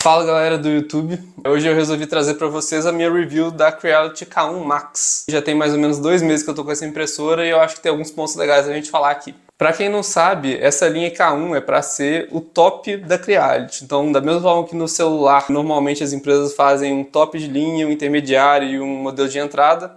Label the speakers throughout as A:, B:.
A: Fala galera do YouTube, hoje eu resolvi trazer para vocês a minha review da Creality K1 Max. Já tem mais ou menos 2 meses que eu tô com essa impressora e eu acho que tem alguns pontos legais a gente falar aqui. Para quem não sabe, essa linha K1 é para ser o top da Creality. Então, da mesma forma que no celular, normalmente as empresas fazem um top de linha, um intermediário e um modelo de entrada,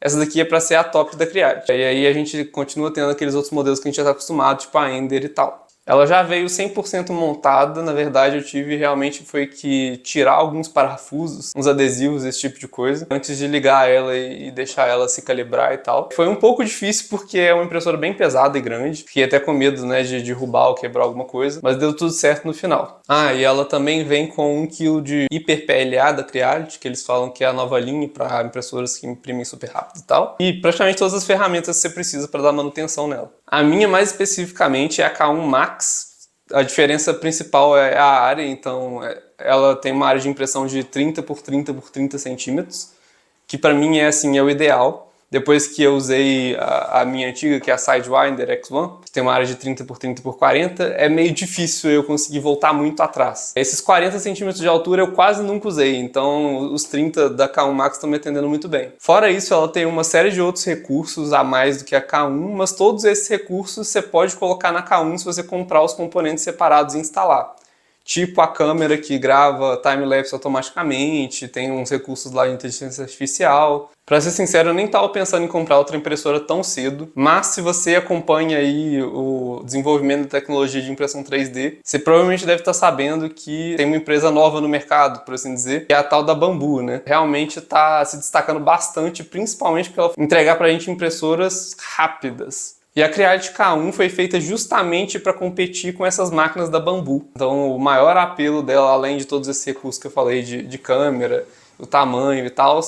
A: essa daqui é para ser a top da Creality. E aí a gente continua tendo aqueles outros modelos que a gente já está acostumado, tipo a Ender e tal. Ela já veio 100% montada, na verdade eu tive realmente foi que tirar alguns parafusos, uns adesivos, esse tipo de coisa, antes de ligar ela e deixar ela se calibrar e tal. Foi um pouco difícil porque é uma impressora bem pesada e grande, fiquei até com medo, né, de derrubar ou quebrar alguma coisa, mas deu tudo certo no final. Ah, e ela também vem com 1 kg de Hyper PLA da Creality, que eles falam que é a nova linha para impressoras que imprimem super rápido e tal, e praticamente todas as ferramentas que você precisa para dar manutenção nela. A minha, mais especificamente, é a K1 Max. A diferença principal é a área, então ela tem uma área de impressão de 30 por 30 por 30 centímetros, que para mim é assim, é o ideal. Depois que eu usei a minha antiga, que é a Sidewinder X1, que tem uma área de 30 por 30 por 40, é meio difícil eu conseguir voltar muito atrás. Esses 40 centímetros de altura eu quase nunca usei, então os 30 da K1 Max estão me atendendo muito bem. Fora isso, ela tem uma série de outros recursos a mais do que a K1, mas todos esses recursos você pode colocar na K1 se você comprar os componentes separados e instalar. Tipo a câmera que grava time-lapse automaticamente, tem uns recursos lá de inteligência artificial. Pra ser sincero, eu nem estava pensando em comprar outra impressora tão cedo, mas se você acompanha aí o desenvolvimento da tecnologia de impressão 3D, você provavelmente deve estar sabendo que tem uma empresa nova no mercado, por assim dizer, que é a tal da Bambu, né? Realmente está se destacando bastante, principalmente porque ela entregar pra gente impressoras rápidas. E a Creality K1 foi feita justamente para competir com essas máquinas da Bambu. Então o maior apelo dela, além de todos esses recursos que eu falei de câmera, o tamanho e tal,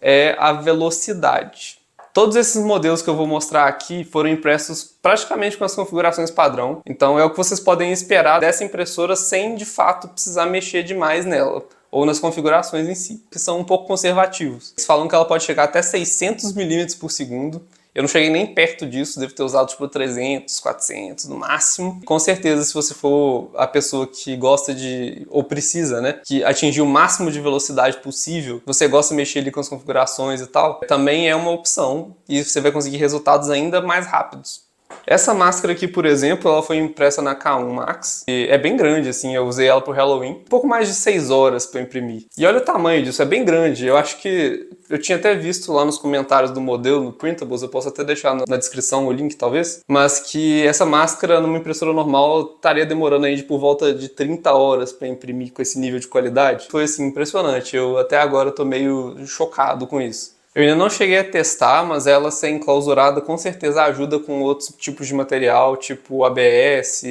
A: é a velocidade. Todos esses modelos que eu vou mostrar aqui foram impressos praticamente com as configurações padrão. Então é o que vocês podem esperar dessa impressora sem de fato precisar mexer demais nela, ou nas configurações em si, que são um pouco conservativos. Eles falam que ela pode chegar até 600 milímetros por segundo. Eu não cheguei nem perto disso, devo ter usado tipo 300, 400 no máximo. Com certeza, se você for a pessoa que gosta de, ou precisa, né, que atingir o máximo de velocidade possível, você gosta de mexer ali com as configurações e tal, também é uma opção e você vai conseguir resultados ainda mais rápidos. Essa máscara aqui, por exemplo, ela foi impressa na K1 Max e é bem grande, assim, eu usei ela pro Halloween, um pouco mais de 6 horas para imprimir. E olha o tamanho disso, é bem grande, eu acho que eu tinha até visto lá nos comentários do modelo, no Printables, eu posso até deixar na descrição o link, talvez, mas que essa máscara numa impressora normal estaria demorando aí de por volta de 30 horas para imprimir com esse nível de qualidade. Foi assim, impressionante, eu até agora tô meio chocado com isso. Eu ainda não cheguei a testar, mas ela ser enclausurada com certeza ajuda com outros tipos de material, tipo ABS,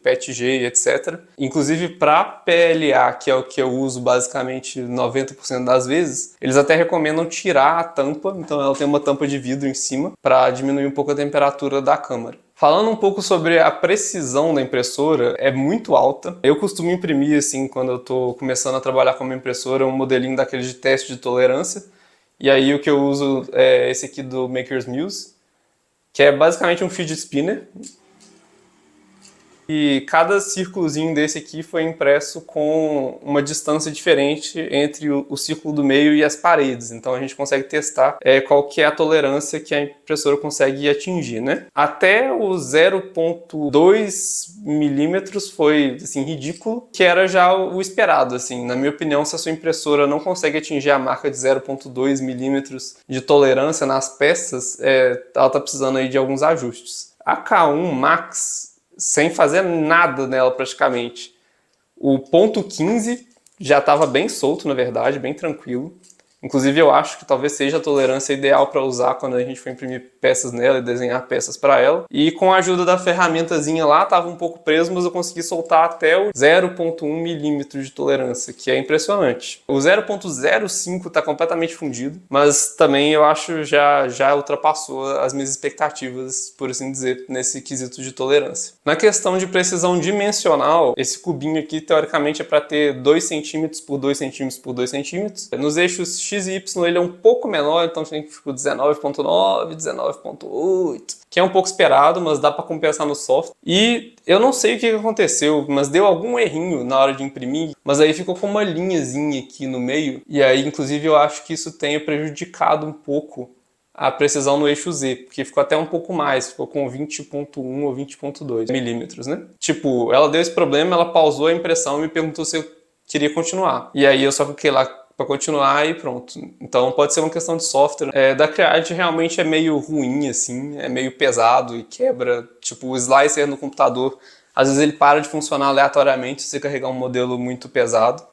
A: PETG, etc. Inclusive para PLA, que é o que eu uso basicamente 90% das vezes, eles até recomendam tirar a tampa, então ela tem uma tampa de vidro em cima para diminuir um pouco a temperatura da câmara. Falando um pouco sobre a precisão da impressora, é muito alta. Eu costumo imprimir, assim, quando eu estou começando a trabalhar com uma impressora, um modelinho daquele de teste de tolerância. E aí o que eu uso é esse aqui do Maker's Muse, que é basicamente um fidget spinner. E cada círculozinho desse aqui foi impresso com uma distância diferente entre o círculo do meio e as paredes. Então a gente consegue testar qual que é a tolerância que a impressora consegue atingir, né? Até o 0,2 milímetros foi assim, ridículo, que era já o esperado. Assim. Na minha opinião, se a sua impressora não consegue atingir a marca de 0,2 milímetros de tolerância nas peças, ela está precisando aí de alguns ajustes. A K1 Max, sem fazer nada nela praticamente, o ponto 15 já estava bem solto, na verdade, bem tranquilo. Inclusive eu acho que talvez seja a tolerância ideal para usar quando a gente for imprimir peças nela e desenhar peças para ela. E com a ajuda da ferramentazinha lá, estava um pouco preso, mas eu consegui soltar até o 0,1 milímetro de tolerância, que é impressionante. O 0,05 está completamente fundido, mas também eu acho já ultrapassou as minhas expectativas, por assim dizer, nesse quesito de tolerância. Na questão de precisão dimensional, esse cubinho aqui teoricamente é para ter 2 cm por 2 cm por 2 cm. Nos eixos X e Y ele é um pouco menor, então tem tipo 19.9, 19.8, que é um pouco esperado, mas dá para compensar no software. E eu não sei o que aconteceu, mas deu algum errinho na hora de imprimir, mas aí ficou com uma linhazinha aqui no meio, e aí inclusive eu acho que isso tenha prejudicado um pouco a precisão no eixo Z, porque ficou até um pouco mais, ficou com 20.1 ou 20.2 milímetros, né? Tipo, ela deu esse problema, ela pausou a impressão e me perguntou se eu queria continuar. E aí eu só cliquei lá para continuar e pronto. Então pode ser uma questão de software. Da Creality realmente é meio ruim, assim, é meio pesado e quebra. Tipo, o slicer no computador, às vezes ele para de funcionar aleatoriamente se você carregar um modelo muito pesado.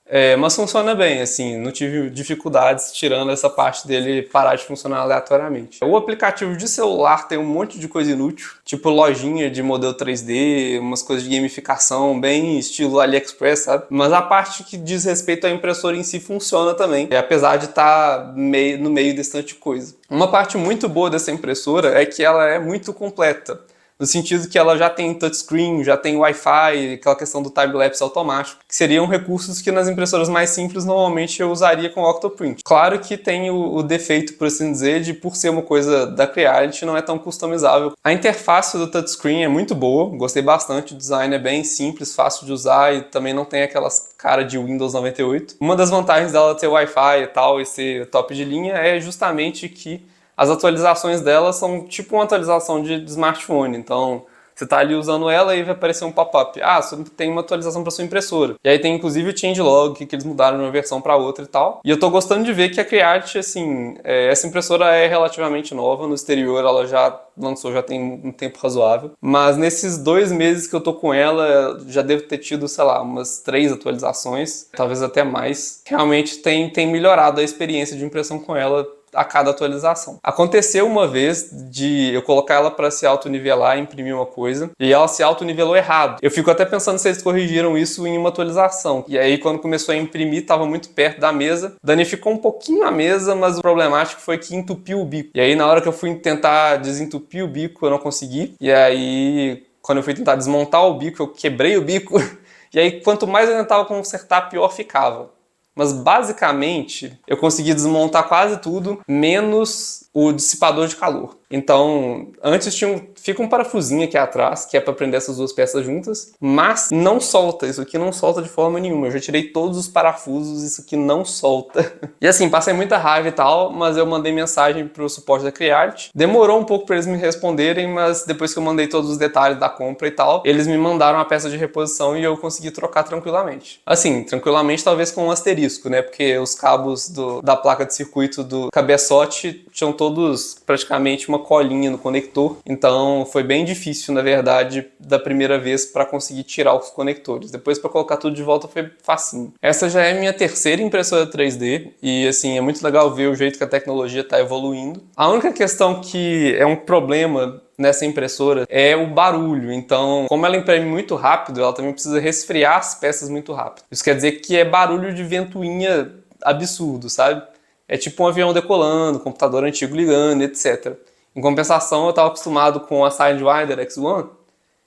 A: Mas funciona bem, assim, não tive dificuldades tirando essa parte dele parar de funcionar aleatoriamente. O aplicativo de celular tem um monte de coisa inútil, tipo lojinha de modelo 3D, umas coisas de gamificação, bem estilo AliExpress, sabe? Mas a parte que diz respeito à impressora em si funciona também, apesar de estar no meio desse tanto de coisa. Uma parte muito boa dessa impressora é que ela é muito completa. No sentido que ela já tem touchscreen, já tem Wi-Fi, aquela questão do time-lapse automático, que seriam recursos que nas impressoras mais simples normalmente eu usaria com o Octoprint. Claro que tem o defeito, por assim dizer, de por ser uma coisa da Creality não é tão customizável. A interface do touchscreen é muito boa, gostei bastante, o design é bem simples, fácil de usar e também não tem aquelas cara de Windows 98. Uma das vantagens dela ter Wi-Fi e tal e ser top de linha é justamente que as atualizações dela são tipo uma atualização de smartphone, então você está ali usando ela e vai aparecer um pop-up. Ah, você tem uma atualização para sua impressora. E aí tem inclusive o changelog, que eles mudaram de uma versão para outra e tal. E eu tô gostando de ver que a Creality, assim, essa impressora é relativamente nova, no exterior ela já lançou, já tem um tempo razoável. Mas nesses 2 meses que eu tô com ela, já devo ter tido, sei lá, umas 3 atualizações, talvez até mais. Realmente tem melhorado a experiência de impressão com ela a cada atualização. Aconteceu uma vez de eu colocar ela para se autonivelar e imprimir uma coisa, e ela se autonivelou errado. Eu fico até pensando se eles corrigiram isso em uma atualização. E aí quando começou a imprimir, estava muito perto da mesa, danificou um pouquinho a mesa, mas o problemático foi que entupiu o bico. E aí na hora que eu fui tentar desentupir o bico, eu não consegui. E aí quando eu fui tentar desmontar o bico, eu quebrei o bico. E aí quanto mais eu tentava consertar, pior ficava. Mas basicamente eu consegui desmontar quase tudo, menos o dissipador de calor. Então, antes fica um parafusinho aqui atrás, que é para prender essas duas peças juntas, mas não solta, isso aqui não solta de forma nenhuma. Eu já tirei todos os parafusos, isso aqui não solta. E assim, passei muita raiva e tal, mas eu mandei mensagem pro suporte da Creality. Demorou um pouco para eles me responderem, mas depois que eu mandei todos os detalhes da compra e tal, eles me mandaram a peça de reposição e eu consegui trocar tranquilamente. Assim, tranquilamente talvez com um asterisco, né? Porque os cabos da placa de circuito do cabeçote tinham todos praticamente uma colinha no conector, então foi bem difícil, na verdade, da primeira vez para conseguir tirar os conectores. Depois para colocar tudo de volta foi facinho. Essa já é minha terceira impressora 3D e assim, é muito legal ver o jeito que a tecnologia está evoluindo. A única questão que é um problema nessa impressora é o barulho. Então, como ela imprime muito rápido, ela também precisa resfriar as peças muito rápido. Isso quer dizer que é barulho de ventoinha absurdo, sabe? É tipo um avião decolando, computador antigo ligando, etc. Em compensação, eu estava acostumado com a Sidewinder X1,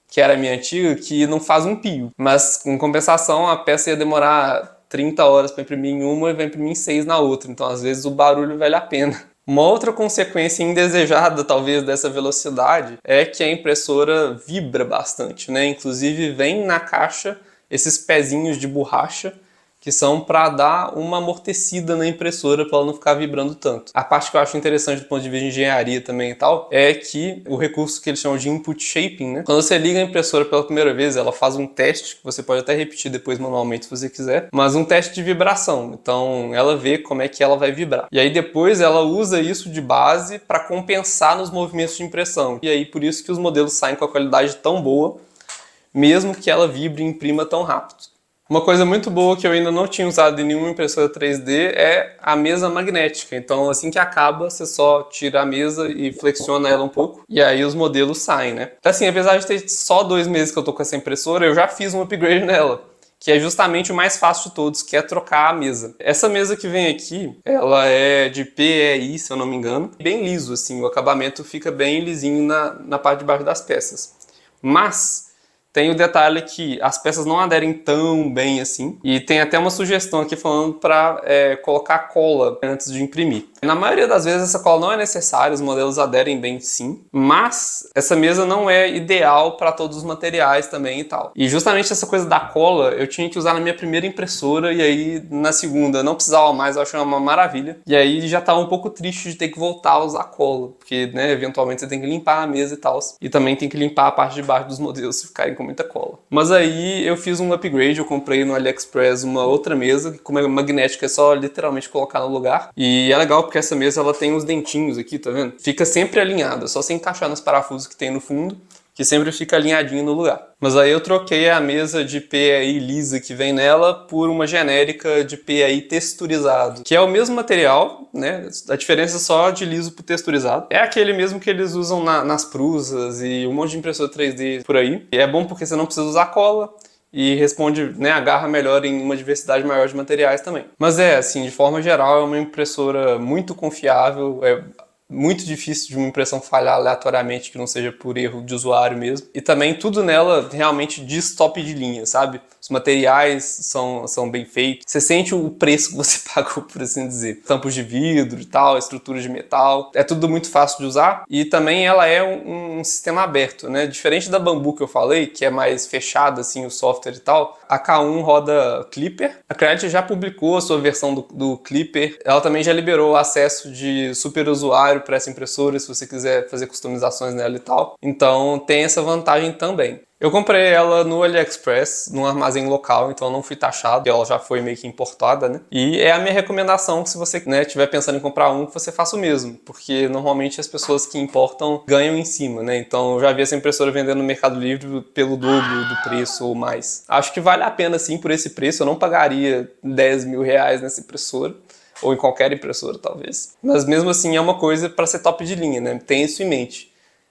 A: que era a minha antiga, que não faz um pio. Mas, em compensação, a peça ia demorar 30 horas para imprimir em uma e vai imprimir em 6 na outra. Então, às vezes, o barulho vale a pena. Uma outra consequência indesejada, talvez, dessa velocidade é que a impressora vibra bastante, né? Inclusive, vem na caixa esses pezinhos de borracha que são para dar uma amortecida na impressora para ela não ficar vibrando tanto. A parte que eu acho interessante do ponto de vista de engenharia também e tal, é que o recurso que eles chamam de input shaping, né? Quando você liga a impressora pela primeira vez, ela faz um teste, que você pode até repetir depois manualmente se você quiser, mas um teste de vibração. Então ela vê como é que ela vai vibrar. E aí depois ela usa isso de base para compensar nos movimentos de impressão. E aí por isso que os modelos saem com a qualidade tão boa, mesmo que ela vibre e imprima tão rápido. Uma coisa muito boa que eu ainda não tinha usado em nenhuma impressora 3D é a mesa magnética. Então, assim que acaba, você só tira a mesa e flexiona ela um pouco, e aí os modelos saem, né? Assim, apesar de ter só 2 meses que eu tô com essa impressora, eu já fiz um upgrade nela, que é justamente o mais fácil de todos, que é trocar a mesa. Essa mesa que vem aqui, ela é de PEI, se eu não me engano, bem liso, assim, o acabamento fica bem lisinho na parte de baixo das peças. Mas Tem o detalhe que as peças não aderem tão bem assim. E tem até uma sugestão aqui falando para colocar cola antes de imprimir. Na maioria das vezes essa cola não é necessária, os modelos aderem bem sim. Mas essa mesa não é ideal para todos os materiais também e tal. E justamente essa coisa da cola eu tinha que usar na minha primeira impressora e aí na segunda não precisava mais, eu achei uma maravilha. E aí já tava um pouco triste de ter que voltar a usar cola. Porque, né, eventualmente você tem que limpar a mesa e tal. E também tem que limpar a parte de baixo dos modelos se ficarem com muita cola. Mas aí eu fiz um upgrade, eu comprei no AliExpress uma outra mesa, que como é magnética é só literalmente colocar no lugar. E é legal porque essa mesa ela tem uns dentinhos aqui, tá vendo? Fica sempre alinhada, só você encaixar nos parafusos que tem no fundo, que sempre fica alinhadinho no lugar. Mas aí eu troquei a mesa de PAI lisa que vem nela por uma genérica de PAI texturizado, que é o mesmo material, né? A diferença é só de liso pro texturizado. É aquele mesmo que eles usam nas Prusas e um monte de impressora 3D por aí. E é bom porque você não precisa usar cola e responde, né, agarra melhor em uma diversidade maior de materiais também. Mas assim, de forma geral, é uma impressora muito confiável, muito difícil de uma impressão falhar aleatoriamente que não seja por erro de usuário mesmo. E também tudo nela realmente diz top de linha, sabe? Os materiais são bem feitos. Você sente o preço que você pagou, por assim dizer. Tampos de vidro e tal, estrutura de metal. É tudo muito fácil de usar. E também ela é um sistema aberto, né? Diferente da Bambu que eu falei, que é mais fechada, assim, o software e tal, a K1 roda Klipper. A Creality já publicou a sua versão do Klipper. Ela também já liberou o acesso de super usuário para essa impressora, se você quiser fazer customizações nela e tal. Então tem essa vantagem também. Eu comprei ela no AliExpress, num armazém local, então não fui taxado, ela já foi meio que importada, né? E é a minha recomendação que se você, né, estiver pensando em comprar um, que você faça o mesmo, porque normalmente as pessoas que importam ganham em cima, né? Então eu já vi essa impressora vendendo no Mercado Livre pelo dobro do preço ou mais. Acho que vale a pena sim por esse preço, eu não pagaria 10 mil reais nessa impressora. Ou em qualquer impressora, talvez. Mas mesmo assim é uma coisa para ser top de linha, né? Tem isso em mente.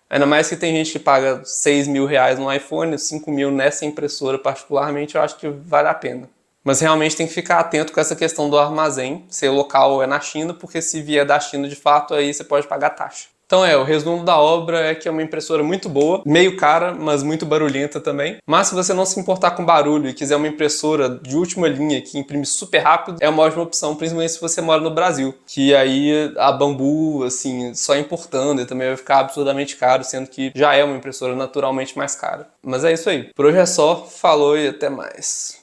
A: Ainda mais que tem gente que paga 6 mil reais no iPhone, 5 mil nessa impressora particularmente, eu acho que vale a pena. Mas realmente tem que ficar atento com essa questão do armazém, se o local é na China, porque se vier da China de fato, aí você pode pagar taxa. Então o resumo da obra é que é uma impressora muito boa, meio cara, mas muito barulhenta também. Mas se você não se importar com barulho e quiser uma impressora de última linha que imprime super rápido, é uma ótima opção, principalmente se você mora no Brasil. Que aí a Bambu, assim, só importando, e também vai ficar absurdamente caro, sendo que já é uma impressora naturalmente mais cara. Mas é isso aí. Por hoje é só, falou e até mais.